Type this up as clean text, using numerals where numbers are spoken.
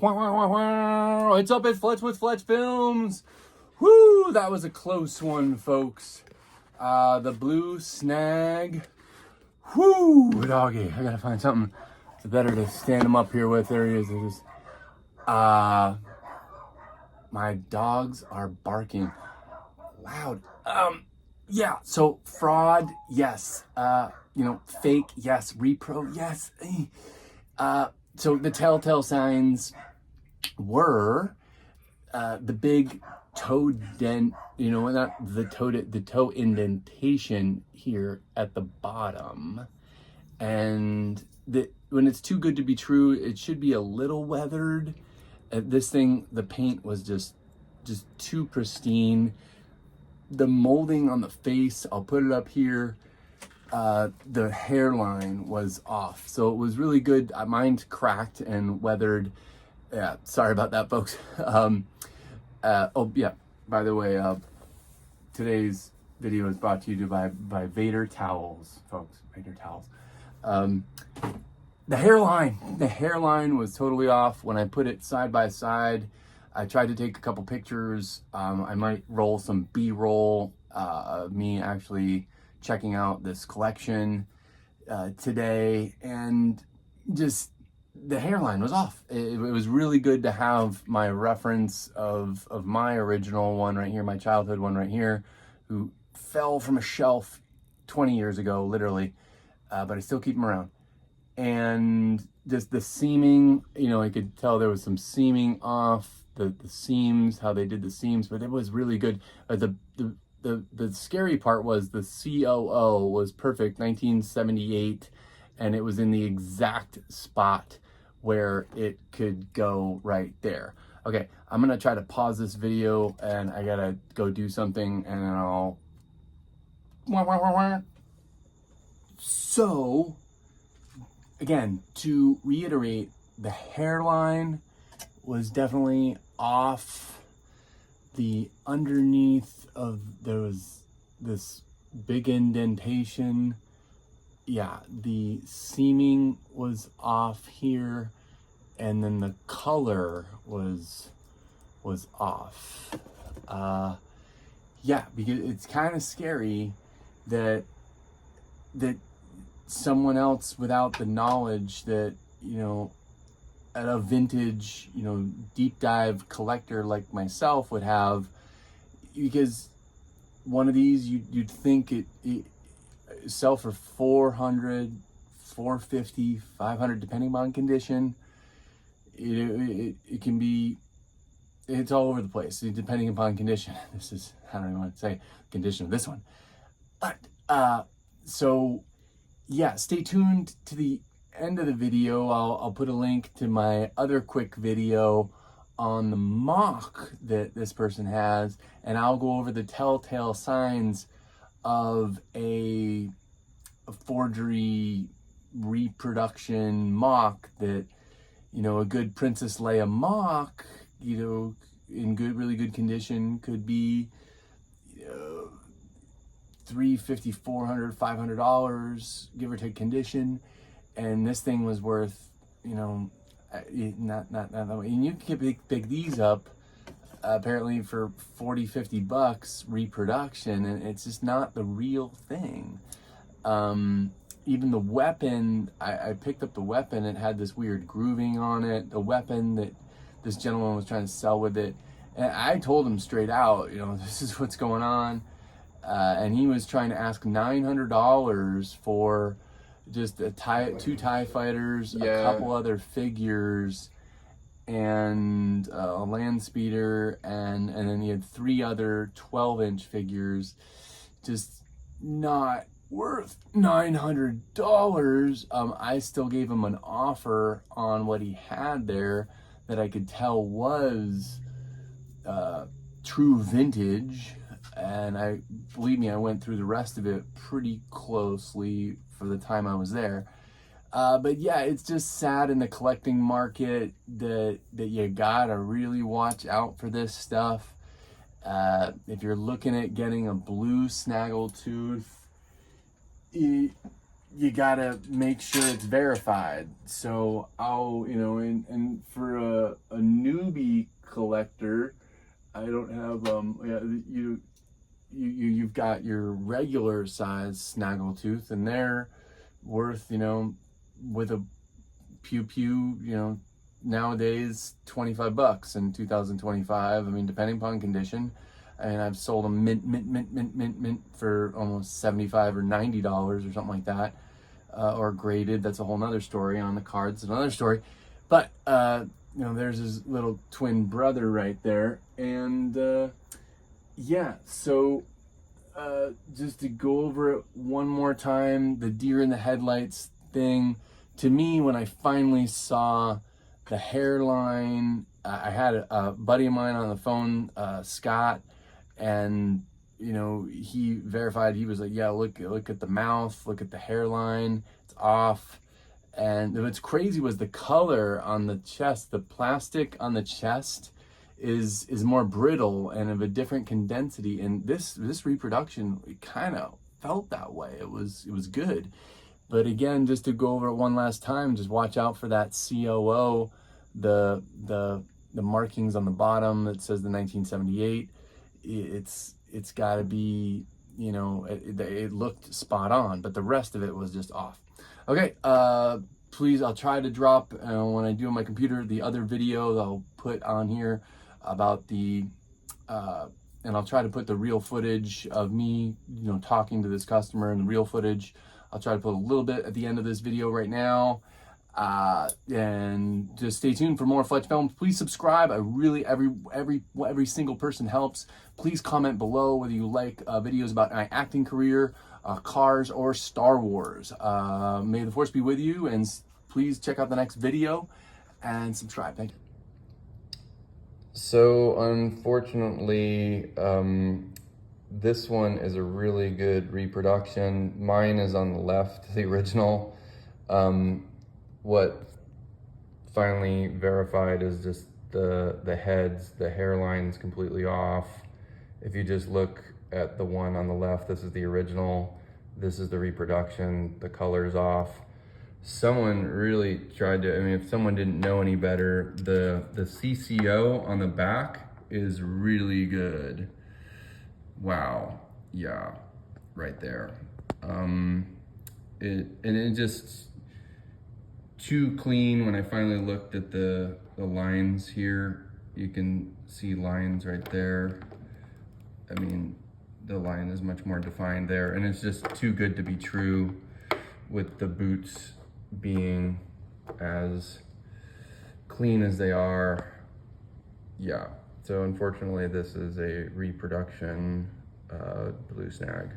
It's up at Fletch with Fletch Films. Woo! That was a close one, folks. The blue snag. Whoo! Doggy. I gotta find something better to stand him up here with. There he is. My dogs are barking loud. Yeah, so fraud, yes. Fake, yes. Repro, yes. So the telltale signs were the big toe dent, not the toe indentation here at the bottom. And when it's too good to be true, it should be a little weathered. This thing, the paint was just too pristine. The molding on the face, I'll put it up here. The hairline was off, so it was really good. Mine's cracked and weathered. Yeah, sorry about that, folks. Oh yeah, by the way, today's video is brought to you by Vader towels, folks. Vader towels. The hairline was totally off. When I put it side by side, I tried to take a couple pictures. I might roll some B-roll of me actually checking out this collection today, and just the hairline was off. It was really good to have my reference of my original one right here, my childhood one right here, who fell from a shelf 20 years ago, literally, but I still keep him around. And just the seaming, I could tell there was some seaming off, the seams, how they did the seams, but it was really good. The scary part was the COO was perfect, 1978, and it was in the exact spot where it could go right there. Okay, I'm gonna try to pause this video, and I gotta go do something, and then I'll... So, again, to reiterate, the hairline was definitely off. The underneath there was this big indentation. Yeah, the seaming was off here, and then the color was off. Yeah, because it's kind of scary that someone else without the knowledge that, at a vintage, deep dive collector like myself would have, because one of these you'd think it sell for $400, $450, $500, depending on condition. It can be, it's all over the place depending upon condition. This is, I don't even want to say condition of this one, but so yeah, stay tuned to the end of the video. I'll put a link to my other quick video on the mock that this person has, and I'll go over the telltale signs of a forgery reproduction mock that, a good Princess Leia mock, in really good condition could be $350, $400, $500, give or take condition. And this thing was worth, not that way. And you can pick these up apparently for $40, $50 reproduction, and it's just not the real thing. Even the weapon, I picked up the weapon, it had this weird grooving on it. The weapon that this gentleman was trying to sell with it, and I told him straight out, this is what's going on. And he was trying to ask $900 for just two TIE fighters, a couple other figures, and a land speeder, and then he had 3 other 12-inch figures. Just not worth $900. I still gave him an offer on what he had there that I could tell was true vintage, and believe me, I went through the rest of it pretty closely for the time I was there. But yeah, it's just sad in the collecting market that you gotta really watch out for this stuff. If you're looking at getting a blue snaggletooth, you gotta make sure it's verified. So I'll, and for a at your regular size snaggletooth, and they're worth, you know, with a pew, you know, nowadays $25 in 2025. I mean, depending upon condition. And I've sold them mint for almost $75 or $90 or something like that. Or graded, that's a whole nother story. On the cards, another story. But you know, there's his little twin brother right there. And yeah, so just to go over it one more time, the deer in the headlights thing, to me, when I finally saw the hairline, I had a buddy of mine on the phone, Scott, and you know, he verified. He was like, yeah, look at the mouth, look at the hairline, it's off. And what's crazy was the color on the chest. The plastic on the chest is more brittle and of a different condensity, and this reproduction, it kind of felt that way. It was good. But again, just to go over it one last time, just watch out for that COO, the markings on the bottom that says the 1978. It's got to be, you know, it looked spot on, but the rest of it was just off. Okay, please, I'll try to drop, when I do on my computer, the other video that I'll put on here about the, and I'll try to put the real footage of me, you know, talking to this customer, and the real footage. I'll try to put a little bit at the end of this video right now. And just stay tuned for more Fletch Films. Please subscribe. I really, every single person helps. Please comment below whether you like videos about my acting career, cars, or Star Wars. May the force be with you, and please check out the next video and subscribe. Thank you. So unfortunately, this one is a really good reproduction. Mine is on the left, the original. What finally verified is just the heads, the hairline's completely off. If you just look at the one on the left, this is the original, this is the reproduction, the color's off. Someone really tried to, I mean, if someone didn't know any better, the CCO on the back is really good. Wow, yeah, right there. It just too clean. When I finally looked at the lines here, you can see lines right there. I mean, the line is much more defined there, and it's just too good to be true, with the boots being as clean as they are. Yeah, so unfortunately this is a reproduction blue snag.